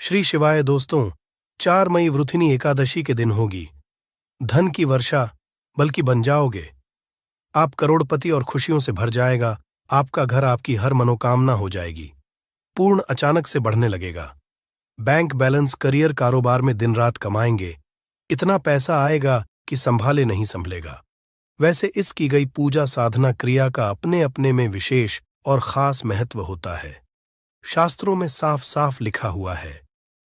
श्री शिवाय दोस्तों, 4 मई वृथिनी एकादशी के दिन होगी। धन की वर्षा बल्कि बन जाओगे। आप करोड़पति और खुशियों से भर जाएगा। आपका घर आपकी हर मनोकामना हो जाएगी। पूर्ण अचानक से बढ़ने लगेगा। बैंक बैलेंस, करियर, कारोबार में दिन रात कमाएंगे। इतना पैसा आएगा कि संभाले नहीं संभलेगा। वैसे इस की गई पूजा साधना क्रिया का अपने अपने में विशेष और खास महत्व होता है। शास्त्रों में साफ साफ लिखा हुआ है,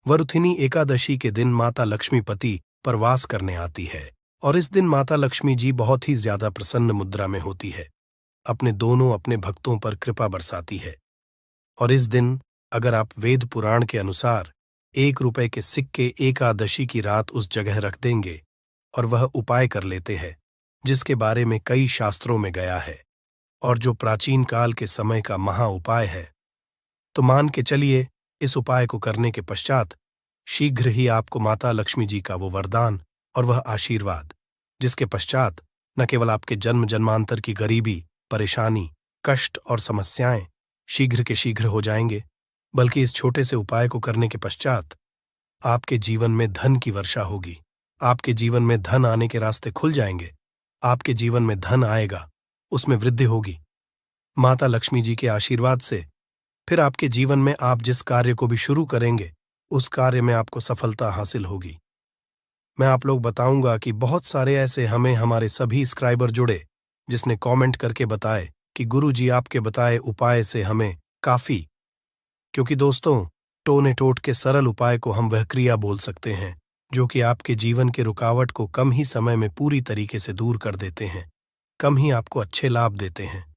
वरुथिनी एकादशी के दिन माता लक्ष्मीपति पर वास करने आती है और इस दिन माता लक्ष्मी जी बहुत ही ज्यादा प्रसन्न मुद्रा में होती है। अपने भक्तों पर कृपा बरसाती है। और इस दिन अगर आप वेद पुराण के अनुसार 1 रुपए के सिक्के एकादशी की रात उस जगह रख देंगे और वह उपाय कर लेते हैं जिसके बारे में कई शास्त्रों में गया है और जो प्राचीन काल के समय का महा उपाय है, तो मान के चलिए इस उपाय को करने के पश्चात शीघ्र ही आपको माता लक्ष्मी जी का वो वरदान और वह आशीर्वाद, जिसके पश्चात न केवल आपके जन्म जन्मांतर की गरीबी, परेशानी, कष्ट और समस्याएं शीघ्र के शीघ्र हो जाएंगे, बल्कि इस छोटे से उपाय को करने के पश्चात आपके जीवन में धन की वर्षा होगी। आपके जीवन में धन आने के रास्ते खुल जाएंगे। आपके जीवन में धन आएगा, उसमें वृद्धि होगी माता लक्ष्मी जी के आशीर्वाद से। फिर आपके जीवन में आप जिस कार्य को भी शुरू करेंगे उस कार्य में आपको सफलता हासिल होगी। मैं आप लोग बताऊंगा कि बहुत सारे ऐसे हमारे सभी सब्सक्राइबर जुड़े जिसने कमेंट करके बताए कि गुरुजी आपके बताए उपाय से हमें काफी, क्योंकि दोस्तों टोने टोट के सरल उपाय को हम वह क्रिया बोल सकते हैं जो कि आपके जीवन के रुकावट को कम ही समय में पूरी तरीके से दूर कर देते हैं, कम ही आपको अच्छे लाभ देते हैं।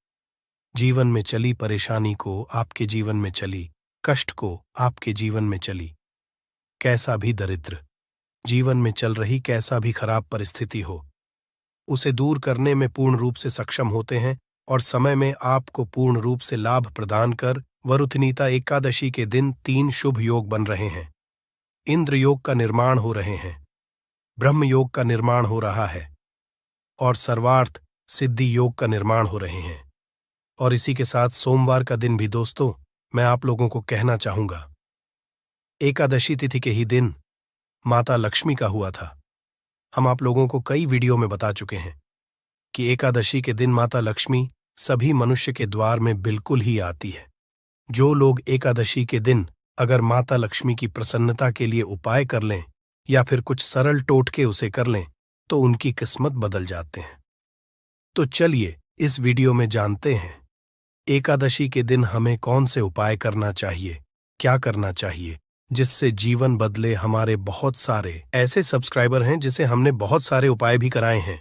जीवन में चली परेशानी को आपके जीवन में चली, कष्ट को आपके जीवन में चली, कैसा भी दरिद्र जीवन में चल रही कैसा भी खराब परिस्थिति हो, उसे दूर करने में पूर्ण रूप से सक्षम होते हैं और समय में आपको पूर्ण रूप से लाभ प्रदान कर वरुथनीता एकादशी के दिन 3 शुभ योग बन रहे हैं। इंद्र योग का निर्माण हो रहे हैं, ब्रह्म योग का निर्माण हो रहा है और सर्वार्थ सिद्धि योग का निर्माण हो रहे हैं। और इसी के साथ सोमवार का दिन भी दोस्तों मैं आप लोगों को कहना चाहूंगा, एकादशी तिथि के ही दिन माता लक्ष्मी का हुआ था। हम आप लोगों को कई वीडियो में बता चुके हैं कि एकादशी के दिन माता लक्ष्मी सभी मनुष्य के द्वार में बिल्कुल ही आती है। जो लोग एकादशी के दिन अगर माता लक्ष्मी की प्रसन्नता के लिए उपाय कर लें या फिर कुछ सरल टोटके उसे कर लें तो उनकी किस्मत बदल जाते हैं। तो चलिए इस वीडियो में जानते हैं एकादशी के दिन हमें कौन से उपाय करना चाहिए, क्या करना चाहिए जिससे जीवन बदले। हमारे बहुत सारे ऐसे सब्सक्राइबर हैं जिसे हमने बहुत सारे उपाय भी कराए हैं,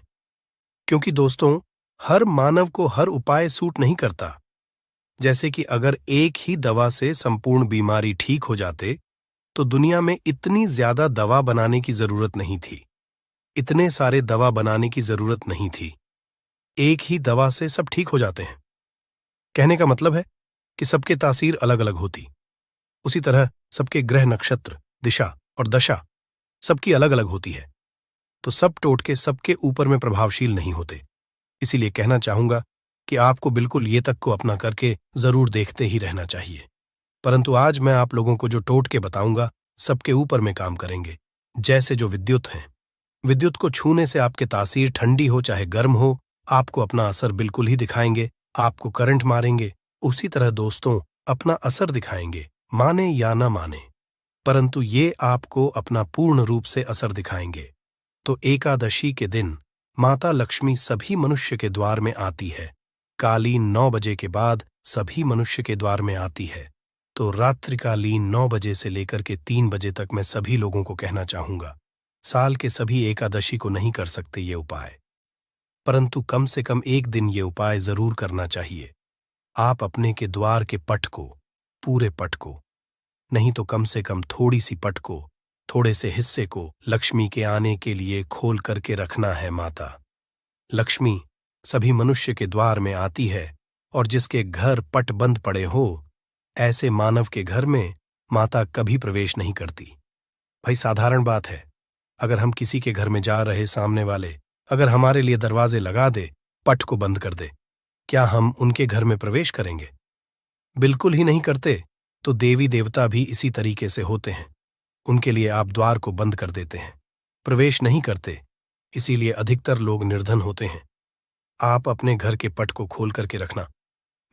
क्योंकि दोस्तों हर मानव को हर उपाय सूट नहीं करता। जैसे कि अगर एक ही दवा से संपूर्ण बीमारी ठीक हो जाते तो दुनिया में इतनी ज्यादा दवा बनाने की जरूरत नहीं थी, इतने सारे दवा बनाने की जरूरत नहीं थी। एक ही दवा से सब ठीक हो जाते हैं। कहने का मतलब है कि सबके तासीर अलग अलग होती, उसी तरह सबके ग्रह, नक्षत्र, दिशा और दशा सबकी अलग अलग होती है, तो सब टोटके सबके ऊपर में प्रभावशील नहीं होते। इसीलिए कहना चाहूंगा कि आपको बिल्कुल ये तक को अपना करके जरूर देखते ही रहना चाहिए। परंतु आज मैं आप लोगों को जो टोटके बताऊंगा सबके ऊपर में काम करेंगे। जैसे जो विद्युत हैं, विद्युत को छूने से आपके तासीर ठंडी हो चाहे गर्म हो, आपको अपना असर बिल्कुल ही दिखाएंगे, आपको करंट मारेंगे। उसी तरह दोस्तों अपना असर दिखाएंगे, माने या ना माने, परंतु ये आपको अपना पूर्ण रूप से असर दिखाएंगे। तो एकादशी के दिन माता लक्ष्मी सभी मनुष्य के द्वार में आती है। कालीन 9 बजे के बाद सभी मनुष्य के द्वार में आती है। तो रात्रिकालीन 9 बजे से लेकर के 3 बजे तक मैं सभी लोगों को कहना चाहूंगा, साल के सभी एकादशी को नहीं कर सकते ये उपाय, परंतु कम से कम एक दिन ये उपाय जरूर करना चाहिए। आप अपने के द्वार के पट को, पूरे पट को नहीं तो कम से कम थोड़ी सी पट को, थोड़े से हिस्से को लक्ष्मी के आने के लिए खोल करके रखना है। माता लक्ष्मी सभी मनुष्य के द्वार में आती है और जिसके घर पट बंद पड़े हो ऐसे मानव के घर में माता कभी प्रवेश नहीं करती। भाई साधारण बात है, अगर हम किसी के घर में जा रहे सामने वाले अगर हमारे लिए दरवाजे लगा दे, पट को बंद कर दे, क्या हम उनके घर में प्रवेश करेंगे? बिल्कुल ही नहीं करते। तो देवी देवता भी इसी तरीके से होते हैं। उनके लिए आप द्वार को बंद कर देते हैं, प्रवेश नहीं करते। इसीलिए अधिकतर लोग निर्धन होते हैं। आप अपने घर के पट को खोल करके रखना।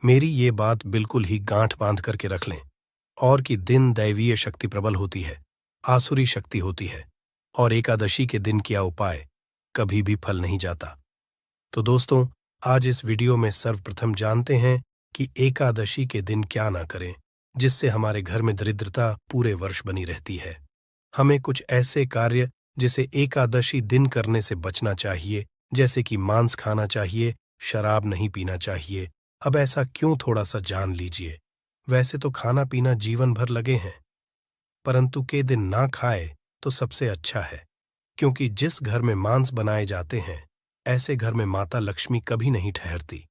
मेरी ये बात बिल्कुल ही गांठ बांध करके रख लें। और कि दिन दैवीय शक्ति प्रबल होती है, आसुरी शक्ति होती है, और एकादशी के दिन किया उपाय कभी भी फल नहीं जाता। तो दोस्तों, आज इस वीडियो में सर्वप्रथम जानते हैं कि एकादशी के दिन क्या ना करें जिससे हमारे घर में दरिद्रता पूरे वर्ष बनी रहती है। हमें कुछ ऐसे कार्य जिसे एकादशी दिन करने से बचना चाहिए, जैसे कि मांस खाना चाहिए, शराब नहीं पीना चाहिए। अब ऐसा क्यों, थोड़ा सा जान लीजिए। वैसे तो खाना पीना जीवन भर लगे हैं, परंतु के दिन ना खाए तो सबसे अच्छा है, क्योंकि जिस घर में मांस बनाए जाते हैं ऐसे घर में माता लक्ष्मी कभी नहीं ठहरती।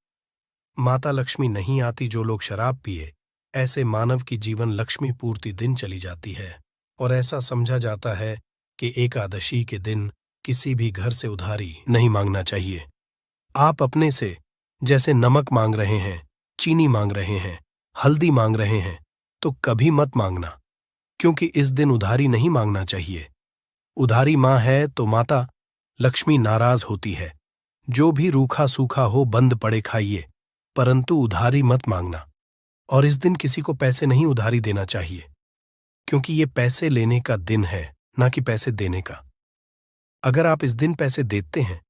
माता लक्ष्मी नहीं आती। जो लोग शराब पिए, ऐसे मानव की जीवन लक्ष्मी पूर्ति दिन चली जाती है। और ऐसा समझा जाता है कि एकादशी के दिन किसी भी घर से उधारी नहीं मांगना चाहिए। आप अपने से जैसे नमक मांग रहे हैं, चीनी मांग रहे हैं, हल्दी मांग रहे हैं, तो कभी मत मांगना, क्योंकि इस दिन उधारी नहीं मांगना चाहिए। उधारी मां है तो माता लक्ष्मी नाराज होती है। जो भी रूखा सूखा हो बंद पड़े खाइए, परंतु उधारी मत मांगना। और इस दिन किसी को पैसे नहीं उधारी देना चाहिए, क्योंकि ये पैसे लेने का दिन है, ना कि पैसे देने का। अगर आप इस दिन पैसे देते हैं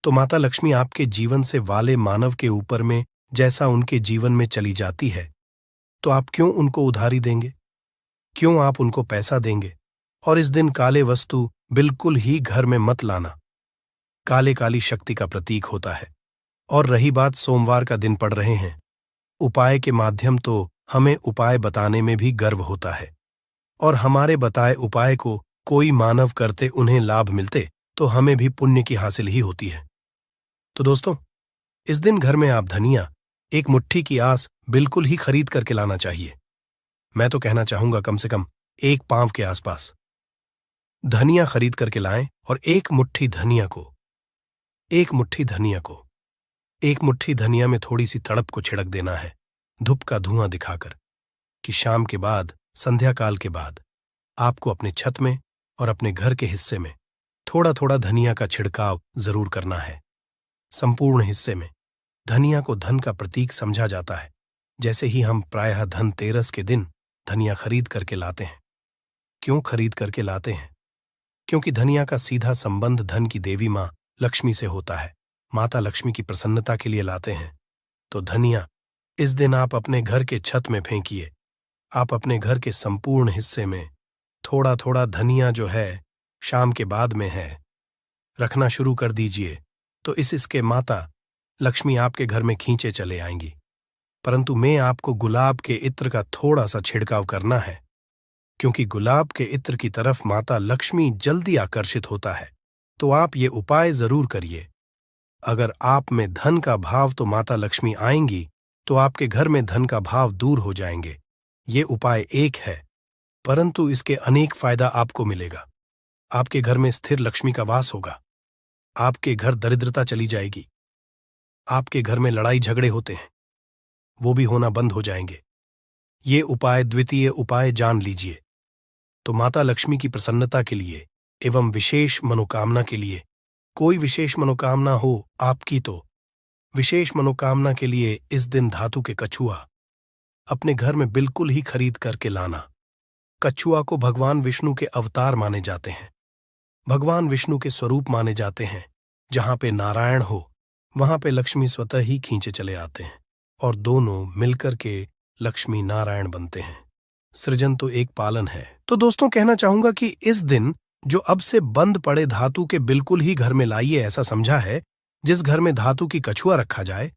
तो माता लक्ष्मी आपके जीवन से वाले मानव के ऊपर में जैसा उनके जीवन में चली जाती है, तो आप क्यों उनको उधारी देंगे? क्यों आप उनको पैसा देंगे? और इस दिन काले वस्तु बिल्कुल ही घर में मत लाना। काले काली शक्ति का प्रतीक होता है। और रही बात, सोमवार का दिन पड़ रहे हैं, उपाय के माध्यम तो हमें उपाय बताने में भी गर्व होता है, और हमारे बताए उपाय को कोई मानव करते उन्हें लाभ मिलते तो हमें भी पुण्य की हासिल ही होती है। तो दोस्तों, इस दिन घर में आप धनिया एक मुट्ठी की आस बिल्कुल ही खरीद करके लाना चाहिए। मैं तो कहना चाहूंगा कम से कम 1 पांव के आसपास धनिया खरीद करके लाएं, और एक मुट्ठी धनिया में थोड़ी सी तड़प को छिड़क देना है, धूप का धुआं दिखाकर, कि शाम के बाद, संध्या काल के बाद आपको अपने छत में और अपने घर के हिस्से में थोड़ा थोड़ा धनिया का छिड़काव जरूर करना है। संपूर्ण हिस्से में धनिया को धन का प्रतीक समझा जाता है। जैसे ही हम प्रायः धनतेरस के दिन धनिया खरीद करके लाते हैं। क्यों खरीद करके लाते हैं? क्योंकि धनिया का सीधा संबंध धन की देवी मां लक्ष्मी से होता है। माता लक्ष्मी की प्रसन्नता के लिए लाते हैं। तो धनिया इस दिन आप अपने घर के छत में फेंकिए। आप अपने घर के संपूर्ण हिस्से में थोड़ा थोड़ा धनिया जो है, शाम के बाद में है, रखना शुरू कर दीजिए। तो इसके माता लक्ष्मी आपके घर में खींचे चले आएंगी। परंतु मैं आपको गुलाब के इत्र का थोड़ा सा छिड़काव करना है, क्योंकि गुलाब के इत्र की तरफ माता लक्ष्मी जल्दी आकर्षित होता है। तो आप ये उपाय जरूर करिए। अगर आप में धन का भाव, तो माता लक्ष्मी आएंगी, तो आपके घर में धन का भाव दूर हो जाएंगे। ये उपाय एक है, परंतु इसके अनेक फायदा आपको मिलेगा। आपके घर में स्थिर लक्ष्मी का वास होगा। आपके घर दरिद्रता चली जाएगी। आपके घर में लड़ाई झगड़े होते हैं, वो भी होना बंद हो जाएंगे। ये उपाय, द्वितीय उपाय जान लीजिए। तो माता लक्ष्मी की प्रसन्नता के लिए एवं विशेष मनोकामना के लिए, कोई विशेष मनोकामना हो आपकी, तो विशेष मनोकामना के लिए इस दिन धातु के कछुआ अपने घर में बिल्कुल ही खरीद करके लाना। कछुआ को भगवान विष्णु के अवतार माने जाते हैं, भगवान विष्णु के स्वरूप माने जाते हैं। जहां पे नारायण हो, वहां पे लक्ष्मी स्वतः ही खींचे चले आते हैं, और दोनों मिलकर के लक्ष्मी नारायण बनते हैं। सृजन तो एक पालन है। तो दोस्तों, कहना चाहूंगा कि इस दिन जो अब से बंद पड़े धातु के बिल्कुल ही घर में लाइए। ऐसा समझा है, जिस घर में धातु की कछुआ रखा जाए,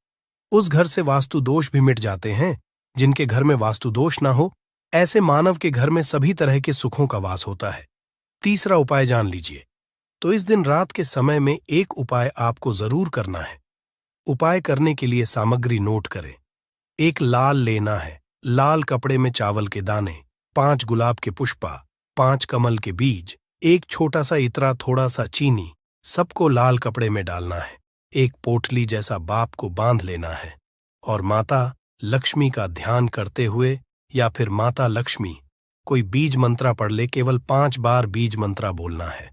उस घर से वास्तु दोष भी मिट जाते हैं। जिनके घर में वास्तु दोष ना हो, ऐसे मानव के घर में सभी तरह के सुखों का वास होता है। तीसरा उपाय जान लीजिए। तो इस दिन रात के समय में एक उपाय आपको जरूर करना है। उपाय करने के लिए सामग्री नोट करें। एक लाल लेना है, लाल कपड़े में चावल के दाने, 5 गुलाब के पुष्पा, 5 कमल के बीज, एक छोटा सा इतरा, थोड़ा सा चीनी, सबको लाल कपड़े में डालना है। एक पोटली जैसा बाप को बांध लेना है, और माता लक्ष्मी का ध्यान करते हुए या फिर माता लक्ष्मी कोई बीज मंत्रा पढ़ ले, केवल 5 बार बीज मंत्रा बोलना है।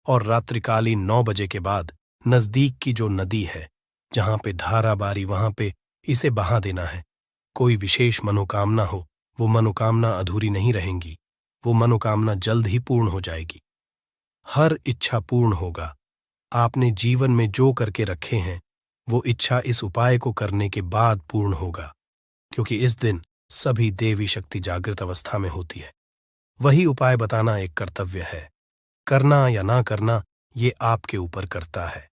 और रात्रिकालीन 9 बजे के बाद नजदीक की जो नदी है, जहां पे धारा बारी, वहां पे इसे बहा देना है। कोई विशेष मनोकामना हो, वो मनोकामना अधूरी नहीं रहेंगी, वो मनोकामना जल्द ही पूर्ण हो जाएगी। हर इच्छा पूर्ण होगा। आपने जीवन में जो करके रखे हैं, वो इच्छा इस उपाय को करने के बाद पूर्ण होगा, क्योंकि इस दिन सभी देवी शक्ति जागृत अवस्था में होती है। वही उपाय बताना एक कर्तव्य है। करना या ना करना ये आपके ऊपर करता है।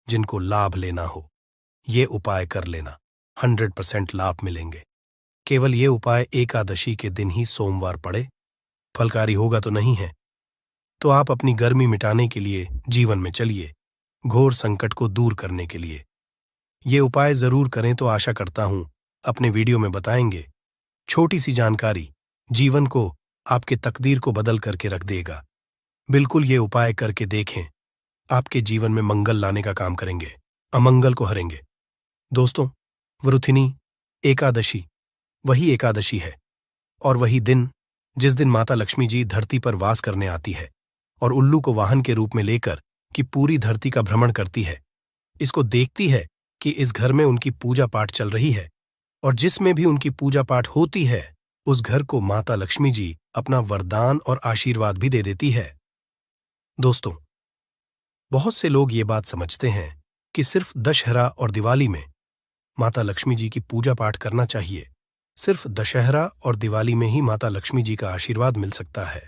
जिनको लाभ लेना हो, ये उपाय कर लेना, 100% लाभ मिलेंगे। केवल ये उपाय एकादशी के दिन ही सोमवार पड़े, फलकारी होगा तो नहीं है। तो आप अपनी गर्मी मिटाने के लिए जीवन में चलिए, घोर संकट को दूर करने के लिए। ये उपाय जरूर करें, तो आशा करता हूं अपने वीडियो में बताएंगे। छोटी सी जानकारी जीवन को, आपके तकदीर को बदल करके रख देगा। बिल्कुल ये उपाय करके देखें, आपके जीवन में मंगल लाने का काम करेंगे, अमंगल को हरेंगे। दोस्तों, वरुथिनी एकादशी वही एकादशी है और वही दिन जिस दिन माता लक्ष्मी जी धरती पर वास करने आती है और उल्लू को वाहन के रूप में लेकर कि पूरी धरती का भ्रमण करती है। इसको देखती है कि इस घर में उनकी पूजा पाठ चल रही है, और जिसमें भी उनकी पूजा पाठ होती है उस घर को माता लक्ष्मी जी अपना वरदान और आशीर्वाद भी दे देती है। दोस्तों, बहुत से लोग ये बात समझते हैं कि सिर्फ दशहरा और दिवाली में माता लक्ष्मी जी की पूजा पाठ करना चाहिए। सिर्फ दशहरा और दिवाली में ही माता लक्ष्मी जी का आशीर्वाद मिल सकता है।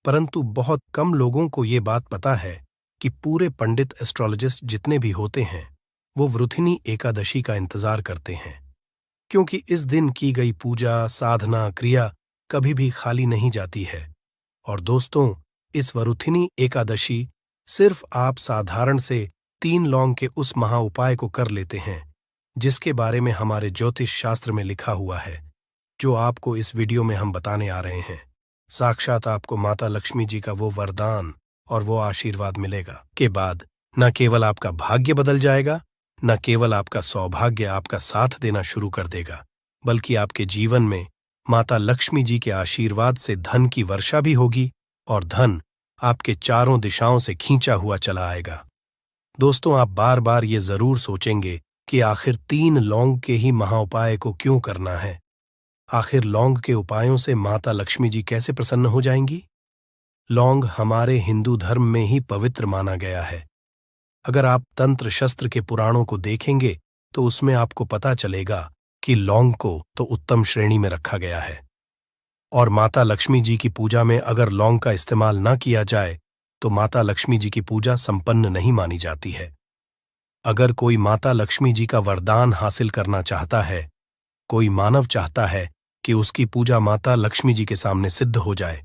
परंतु बहुत कम लोगों को ये बात पता है कि पूरे पंडित एस्ट्रोलॉजिस्ट जितने भी होते हैं, वो वृथिनी एकादशी का इंतजार करते हैं, क्योंकि इस दिन की गई पूजा, साधना, क्रिया कभी भी खाली नहीं जाती है। और दोस्तों, इस वरुथिनी एकादशी सिर्फ आप साधारण से 3 लौंग के उस महा उपाय को कर लेते हैं, जिसके बारे में हमारे ज्योतिष शास्त्र में लिखा हुआ है, जो आपको इस वीडियो में हम बताने आ रहे हैं। साक्षात आपको माता लक्ष्मी जी का वो वरदान और वो आशीर्वाद मिलेगा के बाद न केवल आपका भाग्य बदल जाएगा, न केवल आपका सौभाग्य आपका साथ देना शुरू कर देगा, बल्कि आपके जीवन में माता लक्ष्मी जी के आशीर्वाद से धन की वर्षा भी होगी और धन आपके चारों दिशाओं से खींचा हुआ चला आएगा। दोस्तों, आप बार बार ये जरूर सोचेंगे कि आखिर 3 लौंग के ही महाउपाय को क्यों करना है। आखिर लौंग के उपायों से माता लक्ष्मी जी कैसे प्रसन्न हो जाएंगी? लौंग हमारे हिंदू धर्म में ही पवित्र माना गया है। अगर आप तंत्र शस्त्र के पुराणों को देखेंगे तो उसमें आपको पता चलेगा कि लौंग को तो उत्तम श्रेणी में रखा गया है, और माता लक्ष्मी जी की पूजा में अगर लौंग का इस्तेमाल न किया जाए तो माता लक्ष्मी जी की पूजा संपन्न नहीं मानी जाती है। अगर कोई माता लक्ष्मी जी का वरदान हासिल करना चाहता है, कोई मानव चाहता है कि उसकी पूजा माता लक्ष्मी जी के सामने सिद्ध हो जाए,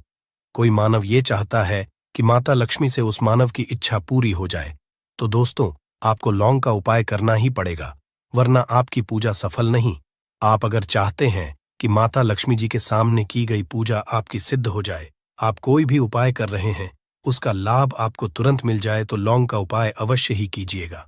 कोई मानव ये चाहता है कि माता लक्ष्मी से उस मानव की इच्छा पूरी हो जाए, तो दोस्तों, आपको लौंग का उपाय करना ही पड़ेगा, वरना आपकी पूजा सफल नहीं। आप अगर चाहते हैं कि माता लक्ष्मी जी के सामने की गई पूजा आपकी सिद्ध हो जाए, आप कोई भी उपाय कर रहे हैं, उसका लाभ आपको तुरंत मिल जाए, तो लौंग का उपाय अवश्य ही कीजिएगा।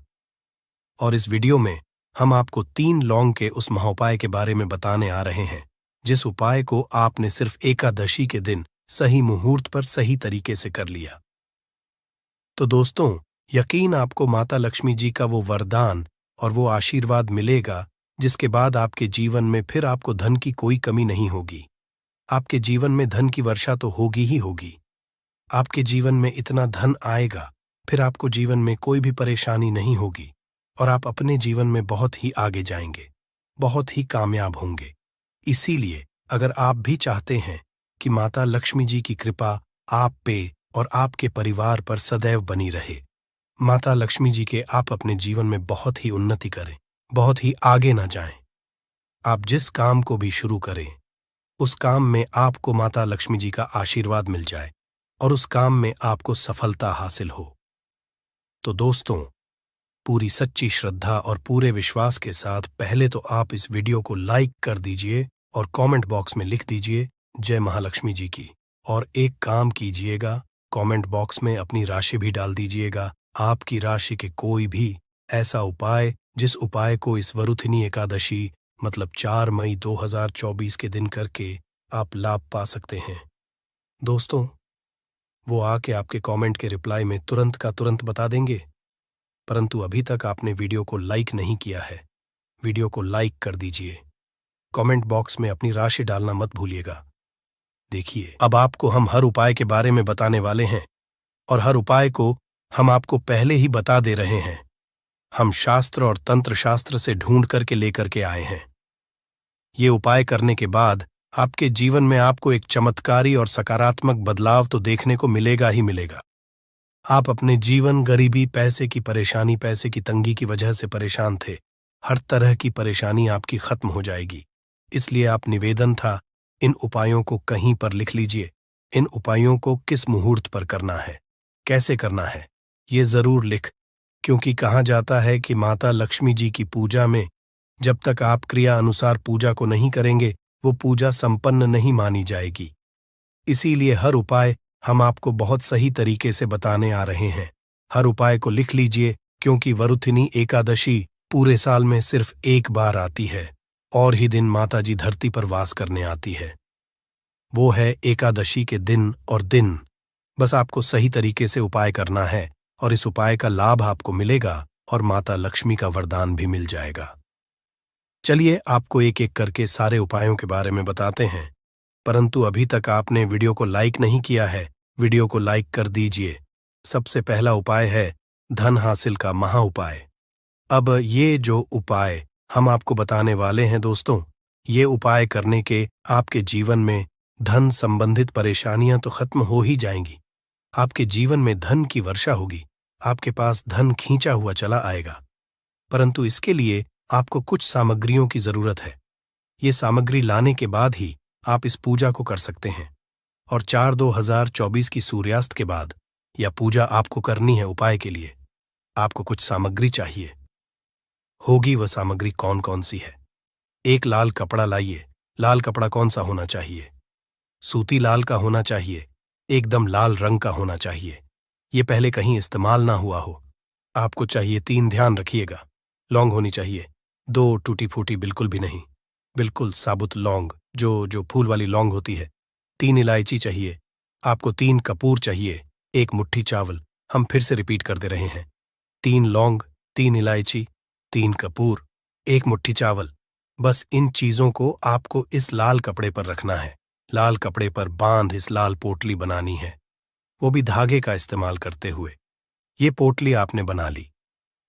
और इस वीडियो में हम आपको 3 लौंग के उस महाउपाय के बारे में बताने आ रहे हैं, जिस उपाय को आपने सिर्फ एकादशी के दिन सही मुहूर्त पर सही तरीके से कर लिया। तो दोस्तों, यकीन आपको माता लक्ष्मी जी का वो वरदान और वो आशीर्वाद मिलेगा, जिसके बाद आपके जीवन में फिर आपको धन की कोई कमी नहीं होगी। आपके जीवन में धन की वर्षा तो होगी ही होगी। आपके जीवन में इतना धन आएगा, फिर आपको जीवन में कोई भी परेशानी नहीं होगी, और आप अपने जीवन में बहुत ही आगे जाएंगे, बहुत ही कामयाब होंगे। इसीलिए अगर आप भी चाहते हैं कि माता लक्ष्मी जी की कृपा आप पे और आपके परिवार पर सदैव बनी रहे, माता लक्ष्मी जी के आप अपने जीवन में बहुत ही उन्नति करें, बहुत ही आगे ना जाएं, आप जिस काम को भी शुरू करें उस काम में आपको माता लक्ष्मी जी का आशीर्वाद मिल जाए और उस काम में आपको सफलता हासिल हो। तो दोस्तों, पूरी सच्ची श्रद्धा और पूरे विश्वास के साथ पहले तो आप इस वीडियो को लाइक कर दीजिए और कमेंट बॉक्स में लिख दीजिए जय महालक्ष्मी जी की। और एक काम कीजिएगा, कमेंट बॉक्स में अपनी राशि भी डाल दीजिएगा, आपकी राशि के कोई भी ऐसा उपाय जिस उपाय को इस वरुथिनी एकादशी मतलब 4 मई 2024 के दिन करके आप लाभ पा सकते हैं। दोस्तों, वो आके आपके कमेंट के रिप्लाई में तुरंत का तुरंत बता देंगे, परंतु अभी तक आपने वीडियो को लाइक नहीं किया है। वीडियो को लाइक कर दीजिए। कमेंट बॉक्स में अपनी राशि डालना मत भूलिएगा। देखिए, अब आपको हम हर उपाय के बारे में बताने वाले हैं और हर उपाय को हम आपको पहले ही बता दे रहे हैं। हम शास्त्र और तंत्र शास्त्र से ढूंढ करके लेकर के आए हैं। ये उपाय करने के बाद आपके जीवन में आपको एक चमत्कारी और सकारात्मक बदलाव तो देखने को मिलेगा ही मिलेगा। आप अपने जीवन, गरीबी, पैसे की परेशानी, पैसे की तंगी की वजह से परेशान थे, हर तरह की परेशानी आपकी खत्म हो जाएगी। इसलिए आप निवेदन था, इन उपायों को कहीं पर लिख लीजिए। इन उपायों को किस मुहूर्त पर करना है, कैसे करना है, ये जरूर लिख, क्योंकि कहा जाता है कि माता लक्ष्मी जी की पूजा में जब तक आप क्रिया अनुसार पूजा को नहीं करेंगे, वो पूजा संपन्न नहीं मानी जाएगी। इसीलिए हर उपाय हम आपको बहुत सही तरीके से बताने आ रहे हैं। हर उपाय को लिख लीजिए, क्योंकि वरुथिनी एकादशी पूरे साल में सिर्फ एक बार आती है और ही दिन माता जी धरती पर वास करने आती है। वो है एकादशी के दिन और दिन। बस आपको सही तरीके से उपाय करना है और इस उपाय का लाभ आपको मिलेगा और माता लक्ष्मी का वरदान भी मिल जाएगा। चलिए आपको एक एक करके सारे उपायों के बारे में बताते हैं, परंतु अभी तक आपने वीडियो को लाइक नहीं किया है, वीडियो को लाइक कर दीजिए। सबसे पहला उपाय है धन हासिल का महा उपाय। अब ये जो उपाय हम आपको बताने वाले हैं दोस्तों, ये उपाय करने के आपके जीवन में धन संबंधित परेशानियां तो खत्म हो ही जाएंगी। आपके जीवन में धन की वर्षा होगी, आपके पास धन खींचा हुआ चला आएगा। परंतु इसके लिए आपको कुछ सामग्रियों की जरूरत है। ये सामग्री लाने के बाद ही आप इस पूजा को कर सकते हैं और 4/2/2024 की सूर्यास्त के बाद यह पूजा आपको करनी है। उपाय के लिए आपको कुछ सामग्री चाहिए होगी। वह सामग्री कौन कौन सी है? एक लाल कपड़ा लाइए। लाल कपड़ा कौन सा होना चाहिए? सूती लाल का होना चाहिए, एकदम लाल रंग का होना चाहिए। ये पहले कहीं इस्तेमाल ना हुआ हो। आपको चाहिए 3, ध्यान रखिएगा, लौंग होनी चाहिए, 2 टूटी फूटी बिल्कुल भी नहीं, बिल्कुल साबुत लौंग, जो फूल वाली लौंग होती है। 3 इलायची चाहिए आपको, 3 कपूर चाहिए, 1 मुट्ठी चावल। हम फिर से रिपीट कर दे रहे हैं, 3 लौंग, 3 इलायची, 3 कपूर, 1 मुट्ठी चावल। बस इन चीजों को आपको इस लाल कपड़े पर रखना है। लाल कपड़े पर बांध इस लाल पोटली बनानी है, वो भी धागे का इस्तेमाल करते हुए। ये पोटली आपने बना ली।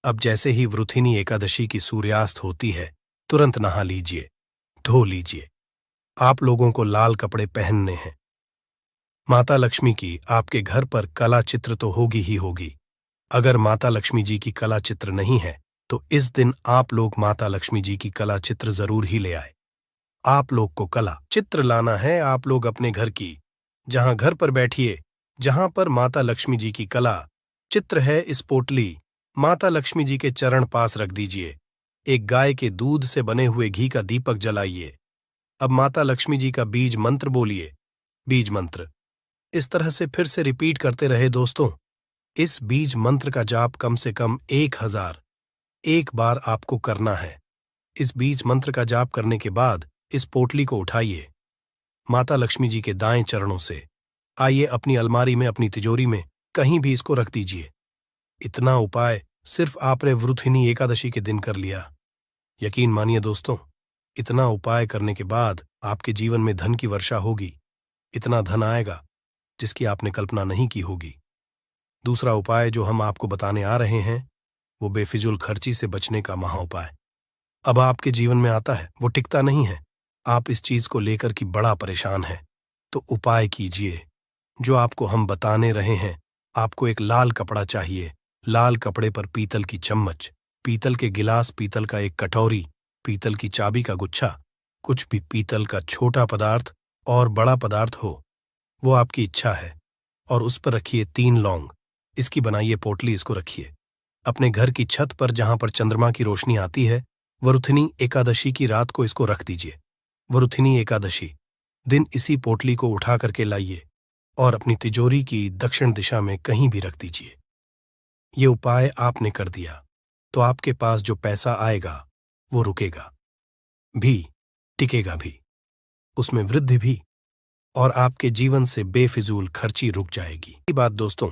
अब जैसे ही वृथिनी एकादशी की सूर्यास्त होती है, तुरंत नहा लीजिए, धो लीजिए। आप लोगों को लाल कपड़े पहनने हैं। माता लक्ष्मी की आपके घर पर कला चित्र तो होगी ही होगी। अगर माता लक्ष्मी जी की कला चित्र नहीं है तो इस दिन आप लोग माता लक्ष्मी जी की कला चित्र जरूर ही ले आए। आप लोग को कला चित्र लाना है, आप लोग अपने घर की, जहां घर पर बैठिए, जहां पर माता लक्ष्मी जी की कला चित्र है, इस पोटली माता लक्ष्मी जी के चरण पास रख दीजिए। एक गाय के दूध से बने हुए घी का दीपक जलाइए। अब माता लक्ष्मी जी का बीज मंत्र बोलिए। बीज मंत्र इस तरह से फिर से रिपीट करते रहे दोस्तों। इस बीज मंत्र का जाप कम से कम 1000 एक बार आपको करना है। इस बीज मंत्र का जाप करने के बाद इस पोटली को उठाइए माता लक्ष्मी जी के दाएं चरणों से, आइए अपनी अलमारी में, अपनी तिजोरी में कहीं भी इसको रख दीजिए। इतना उपाय सिर्फ आपने वृथिनी एकादशी के दिन कर लिया। यकीन मानिए दोस्तों, इतना उपाय करने के बाद आपके जीवन में धन की वर्षा होगी। इतना धन आएगा जिसकी आपने कल्पना नहीं की होगी। दूसरा उपाय जो हम आपको बताने आ रहे हैं, वो बेफिजूल खर्ची से बचने का महा उपाय। अब आपके जीवन में आता है, वो टिकता नहीं है, आप इस चीज को लेकर कि बड़ा परेशान है, तो उपाय कीजिए जो आपको हम बताने रहे हैं। आपको एक लाल कपड़ा चाहिए। लाल कपड़े पर पीतल की चम्मच, पीतल के गिलास, पीतल का एक कटोरी, पीतल की चाबी का गुच्छा, कुछ भी पीतल का छोटा पदार्थ और बड़ा पदार्थ हो, वो आपकी इच्छा है, और उस पर रखिए 3 लौंग। इसकी बनाइए पोटली, इसको रखिए अपने घर की छत पर, जहां पर चंद्रमा की रोशनी आती है। वरुथिनी एकादशी की रात को इसको रख दीजिए। वरुथिनी एकादशी दिन इसी पोटली को उठा करके लाइए और अपनी तिजोरी की दक्षिण दिशा में कहीं भी रख दीजिए। ये उपाय आपने कर दिया तो आपके पास जो पैसा आएगा वो रुकेगा भी, टिकेगा भी, उसमें वृद्धि भी और आपके जीवन से बेफिजूल खर्ची रुक जाएगी। ये बात दोस्तों,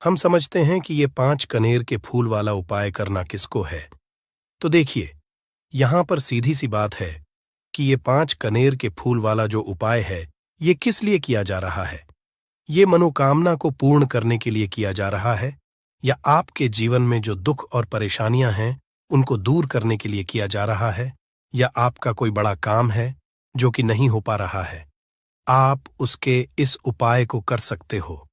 हम समझते हैं कि ये 5 कनेर के फूल वाला उपाय करना किसको है। तो देखिए, यहां पर सीधी सी बात है कि ये 5 कनेर के फूल वाला जो उपाय है, ये किस लिए किया जा रहा है। ये मनोकामना को पूर्ण करने के लिए किया जा रहा है, या आपके जीवन में जो दुख और परेशानियां हैं उनको दूर करने के लिए किया जा रहा है, या आपका कोई बड़ा काम है जो कि नहीं हो पा रहा है, आप उसके इस उपाय को कर सकते हो,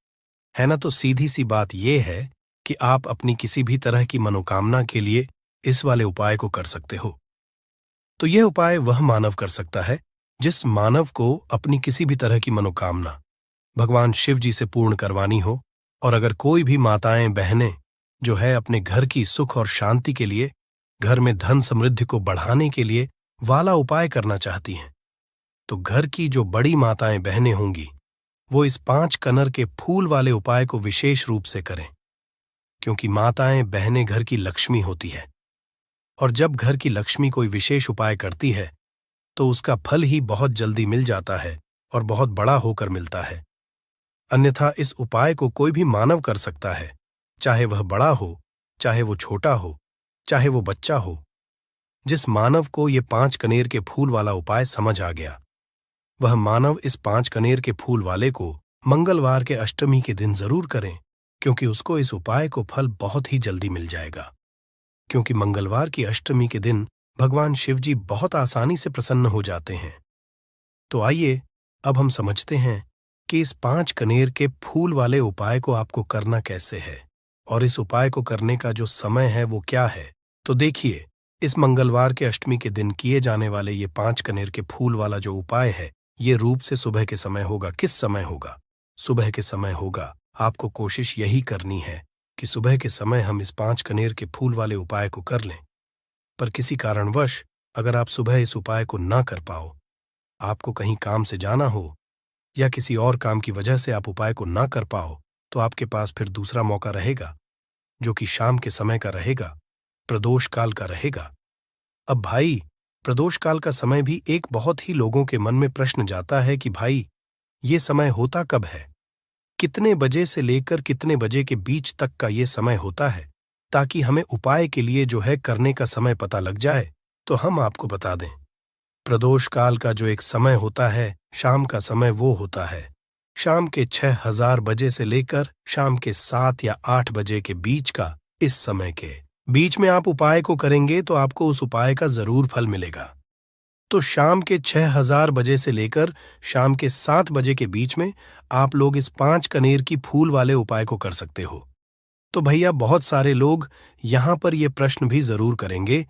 है ना। तो सीधी सी बात यह है कि आप अपनी किसी भी तरह की मनोकामना के लिए इस वाले उपाय को कर सकते हो। तो यह उपाय वह मानव कर सकता है जिस मानव को अपनी किसी भी तरह की मनोकामना भगवान शिव जी से पूर्ण करवानी हो। और अगर कोई भी माताएं बहनें जो है अपने घर की सुख और शांति के लिए, घर में धन समृद्धि को बढ़ाने के लिए वाला उपाय करना चाहती हैं, तो घर की जो बड़ी माताएं बहनें होंगी वो इस 5 कनर के फूल वाले उपाय को विशेष रूप से करें, क्योंकि माताएं बहनें घर की लक्ष्मी होती है। और जब घर की लक्ष्मी कोई विशेष उपाय करती है तो उसका फल ही बहुत जल्दी मिल जाता है और बहुत बड़ा होकर मिलता है। अन्यथा इस उपाय को कोई भी मानव कर सकता है, चाहे वह बड़ा हो, चाहे वो छोटा हो, चाहे वो बच्चा हो। जिस मानव को ये 5 कनेर के फूल वाला उपाय समझ आ गया, वह मानव इस 5 कनेर के फूल वाले को मंगलवार के अष्टमी के दिन जरूर करें, क्योंकि उसको इस उपाय को फल बहुत ही जल्दी मिल जाएगा। क्योंकि मंगलवार की अष्टमी के दिन भगवान शिव जी बहुत आसानी से प्रसन्न हो जाते हैं। तो आइए अब हम समझते हैं कि इस 5 कनेर के फूल वाले उपाय को आपको करना कैसे है, और इस उपाय को करने का जो समय है वो क्या है। तो देखिए, इस मंगलवार के अष्टमी के दिन किए जाने वाले ये 5 कनेर के फूल वाला जो उपाय है, ये रूप से सुबह के समय होगा। किस समय होगा? सुबह के समय होगा। आपको कोशिश यही करनी है कि सुबह के समय हम इस 5 कनेर के फूल वाले उपाय को कर लें। पर किसी कारणवश अगर आप सुबह इस उपाय को ना कर पाओ, आपको कहीं काम से जाना हो या किसी और काम की वजह से आप उपाय को ना कर पाओ, तो आपके पास फिर दूसरा मौका रहेगा, जो कि शाम के समय का रहेगा, प्रदोष काल का रहेगा। अब भाई, प्रदोष काल का समय भी एक बहुत ही लोगों के मन में प्रश्न जाता है कि भाई, ये समय होता कब है? कितने बजे से लेकर कितने बजे के बीच तक का ये समय होता है, ताकि हमें उपाय के लिए जो है करने का समय पता लग जाए। तो हम आपको बता दें, प्रदोष काल का जो एक समय होता है, शाम का समय, वो होता है शाम के 6000 बजे से लेकर शाम के 7 या 8 बजे के बीच का। इस समय के बीच में आप उपाय को करेंगे तो आपको उस उपाय का जरूर फल मिलेगा। तो शाम के 6000 बजे से लेकर शाम के 7 बजे के बीच में आप लोग इस 5 कनेर की फूल वाले उपाय को कर सकते हो। तो भैया, बहुत सारे लोग यहां पर यह प्रश्न भी जरूर करेंगे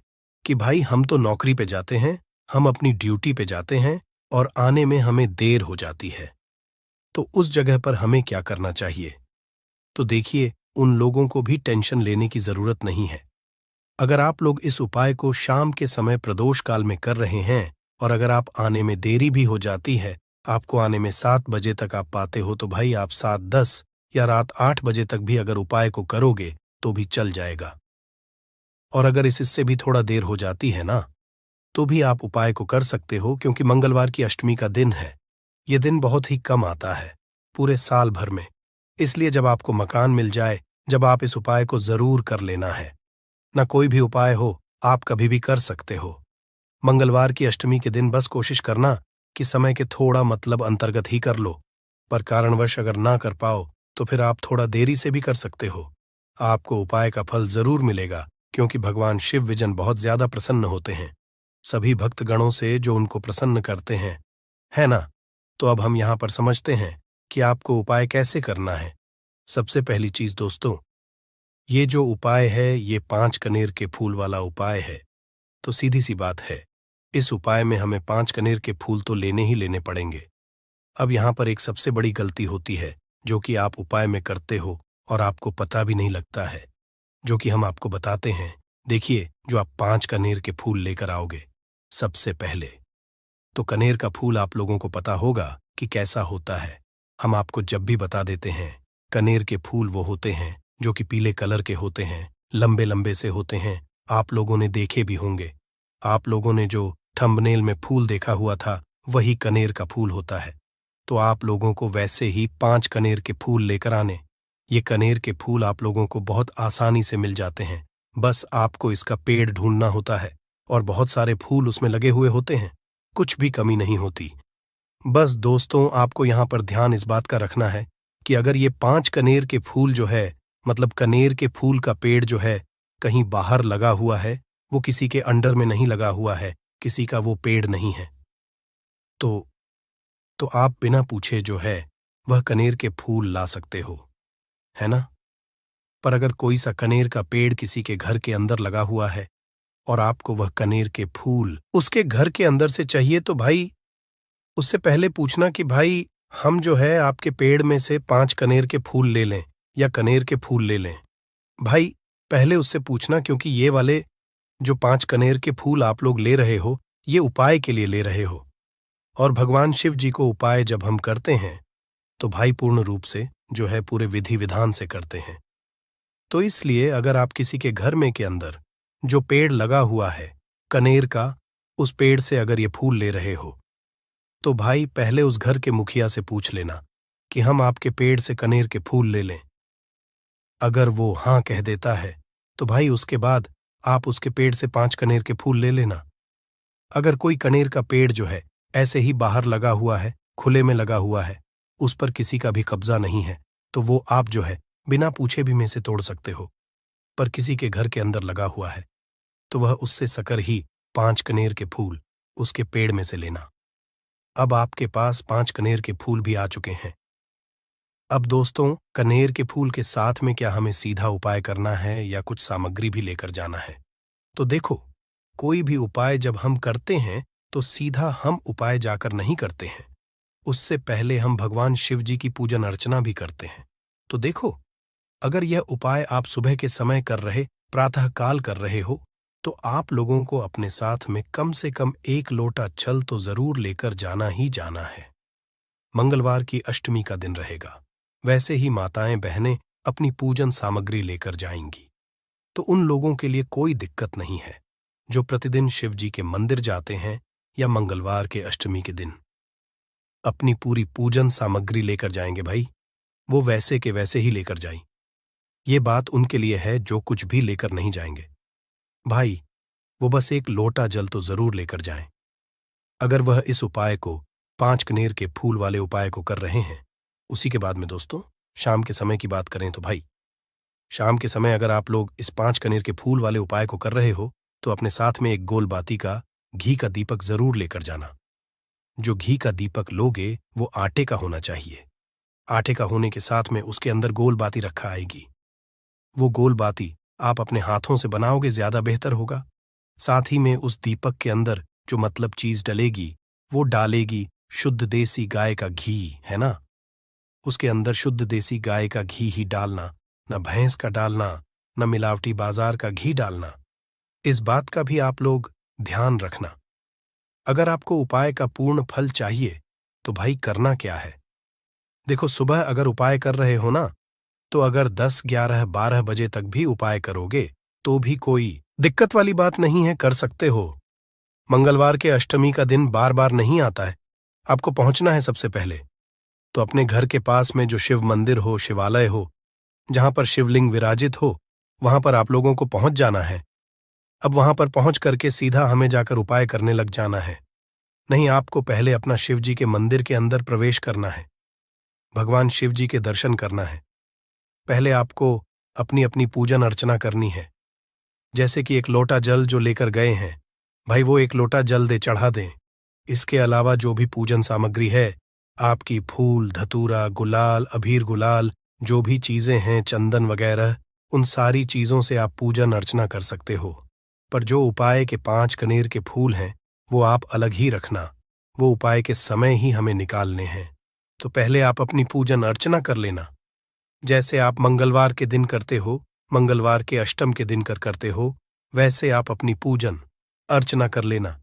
कि भाई, हम तो नौकरी पे जाते हैं, हम अपनी ड्यूटी पे जाते हैं और आने में हमें देर हो जाती है, तो उस जगह पर हमें क्या करना चाहिए। तो देखिए, उन लोगों को भी टेंशन लेने की जरूरत नहीं है। अगर आप लोग इस उपाय को शाम के समय प्रदोष काल में कर रहे हैं और अगर आप आने में देरी भी हो जाती है, आपको आने में 7 बजे तक आप पाते हो, तो भाई आप 7:10 या रात 8 बजे तक भी अगर उपाय को करोगे तो भी चल जाएगा। और अगर इससे भी थोड़ा देर हो जाती है ना, तो भी आप उपाय को कर सकते हो, क्योंकि मंगलवार की अष्टमी का दिन है। यह दिन बहुत ही कम आता है पूरे साल भर में, इसलिए जब आपको मकान मिल जाए, जब आप इस उपाय को जरूर कर लेना है। ना कोई भी उपाय हो, आप कभी भी कर सकते हो। मंगलवार की अष्टमी के दिन बस कोशिश करना कि समय के थोड़ा मतलब अंतर्गत ही कर लो, पर कारणवश अगर ना कर पाओ तो फिर आप थोड़ा देरी से भी कर सकते हो। आपको उपाय का फल जरूर मिलेगा, क्योंकि भगवान शिव विजन बहुत ज्यादा प्रसन्न होते हैं सभी भक्तगणों से जो उनको प्रसन्न करते हैं, है ना। तो अब हम यहां पर समझते हैं कि आपको उपाय कैसे करना है। सबसे पहली चीज दोस्तों, ये जो उपाय है, ये 5 कनेर के फूल वाला उपाय है। तो सीधी सी बात है, इस उपाय में हमें 5 कनेर के फूल तो लेने ही लेने पड़ेंगे। अब यहां पर एक सबसे बड़ी गलती होती है, जो कि आप उपाय में करते हो और आपको पता भी नहीं लगता है, जो कि हम आपको बताते हैं। देखिए, जो आप 5 कनेर के फूल लेकर आओगे, सबसे पहले तो कनेर का फूल आप लोगों को पता होगा कि कैसा होता है। हम आपको जब भी बता देते हैं, कनेर के फूल वो होते हैं जो कि पीले कलर के होते हैं, लंबे लंबे से होते हैं। आप लोगों ने देखे भी होंगे, आप लोगों ने जो थंबनेल में फूल देखा हुआ था, वही कनेर का फूल होता है। तो आप लोगों को वैसे ही 5 कनेर के फूल लेकर आने। ये कनेर के फूल आप लोगों को बहुत आसानी से मिल जाते हैं। बस आपको इसका पेड़ ढूंढना होता है और बहुत सारे फूल उसमें लगे हुए होते हैं, कुछ भी कमी नहीं होती। बस दोस्तों, आपको यहाँ पर ध्यान इस बात का रखना है कि अगर ये 5 कनेर के फूल जो है, मतलब कनेर के फूल का पेड़ जो है, कहीं बाहर लगा हुआ है, वो किसी के अंडर में नहीं लगा हुआ है, किसी का वो पेड़ नहीं है, तो आप बिना पूछे जो है वह कनेर के फूल ला सकते हो, है ना? पर अगर कोई सा कनेर का पेड़ किसी के घर के अंदर लगा हुआ है और आपको वह कनेर के फूल उसके घर के अंदर से चाहिए, तो भाई उससे पहले पूछना कि भाई हम जो है आपके पेड़ में से 5 कनेर के फूल ले लें या कनेर के फूल ले लें। भाई पहले उससे पूछना, क्योंकि ये वाले जो 5 कनेर के फूल आप लोग ले रहे हो, ये उपाय के लिए ले रहे हो, और भगवान शिव जी को उपाय जब हम करते हैं तो भाई पूर्ण रूप से जो है पूरे विधि विधान से करते हैं। तो इसलिए अगर आप किसी के घर में के अंदर जो पेड़ लगा हुआ है कनेर का, उस पेड़ से अगर ये फूल ले रहे हो, तो भाई पहले उस घर के मुखिया से पूछ लेना कि हम आपके पेड़ से कनेर के फूल ले लें। अगर वो हाँ कह देता है तो भाई उसके बाद आप उसके पेड़ से 5 कनेर के फूल ले लेना। अगर कोई कनेर का पेड़ जो है ऐसे ही बाहर लगा हुआ है, खुले में लगा हुआ है, उस पर किसी का भी कब्जा नहीं है, तो वो आप जो है बिना पूछे भी में से तोड़ सकते हो। पर किसी के घर के अंदर लगा हुआ है तो वह उससे सकर ही 5 कनेर के फूल उसके पेड़ में से लेना। अब आपके पास 5 कनेर के फूल भी आ चुके हैं। अब दोस्तों, कनेर के फूल के साथ में क्या हमें सीधा उपाय करना है या कुछ सामग्री भी लेकर जाना है? तो देखो, कोई भी उपाय जब हम करते हैं तो सीधा हम उपाय जाकर नहीं करते हैं, उससे पहले हम भगवान शिव जी की पूजन अर्चना भी करते हैं। तो देखो, अगर यह उपाय आप सुबह के समय कर रहे, प्रातःकाल कर रहे हो, तो आप लोगों को अपने साथ में कम से कम 1 लोटा छल तो जरूर लेकर जाना ही जाना है। मंगलवार की अष्टमी का दिन रहेगा, वैसे ही माताएं बहनें अपनी पूजन सामग्री लेकर जाएंगी, तो उन लोगों के लिए कोई दिक्कत नहीं है जो प्रतिदिन शिव जी के मंदिर जाते हैं या मंगलवार के अष्टमी के दिन अपनी पूरी पूजन सामग्री लेकर जाएंगे। भाई वो वैसे के वैसे ही लेकर जाएं। ये बात उनके लिए है जो कुछ भी लेकर नहीं जाएंगे। भाई वो बस 1 लोटा जल तो जरूर लेकर जाएं। अगर वह इस उपाय को 5 कनेर के फूल वाले उपाय को कर रहे हैं, उसी के बाद में दोस्तों शाम के समय की बात करें तो भाई शाम के समय अगर आप लोग इस 5 कनेर के फूल वाले उपाय को कर रहे हो तो अपने साथ में एक गोल बाती का घी का दीपक जरूर लेकर जाना। जो घी का दीपक लोगे वो आटे का होना चाहिए। आटे का होने के साथ में उसके अंदर गोल बाती रखा आएगी। वो गोल बाती आप अपने हाथों से बनाओगे ज्यादा बेहतर होगा। साथ ही में उस दीपक के अंदर जो मतलब चीज डलेगी वो डालेगी शुद्ध देसी गाय का घी, है ना? उसके अंदर शुद्ध देसी गाय का घी ही डालना, न भैंस का डालना, न मिलावटी बाजार का घी डालना। इस बात का भी आप लोग ध्यान रखना। अगर आपको उपाय का पूर्ण फल चाहिए तो भाई करना क्या है? देखो, सुबह अगर उपाय कर रहे हो ना, तो अगर 10, 11, 12 बजे तक भी उपाय करोगे तो भी कोई दिक्कत वाली बात नहीं है, कर सकते हो। मंगलवार के अष्टमी का दिन बार बार नहीं आता है। आपको पहुंचना है सबसे पहले तो अपने घर के पास में जो शिव मंदिर हो, शिवालय हो, जहां पर शिवलिंग विराजित हो, वहां पर आप लोगों को पहुंच जाना है। अब वहां पर पहुंच करके सीधा हमें जाकर उपाय करने लग जाना है। नहीं, आपको पहले अपना शिव जी के मंदिर के अंदर प्रवेश करना है, भगवान शिव जी के दर्शन करना है। पहले आपको अपनी अपनी पूजन अर्चना करनी है। जैसे कि 1 लोटा जल जो लेकर गए हैं, भाई वो 1 लोटा जल दे चढ़ा दें। इसके अलावा जो भी पूजन सामग्री है, आपकी फूल, धतूरा, गुलाल, अबीर गुलाल, जो भी चीजें हैं, चंदन वगैरह, उन सारी चीजों से आप पूजन अर्चना कर सकते हो। पर जो उपाय के 5 कनेर के फूल हैं वो आप अलग ही रखना। वो उपाय के समय ही हमें निकालने हैं। तो पहले आप अपनी पूजन अर्चना कर लेना, जैसे आप मंगलवार के दिन करते हो, मंगलवार के अष्टम के दिन करते हो, वैसे आप अपनी पूजन अर्चना कर लेना।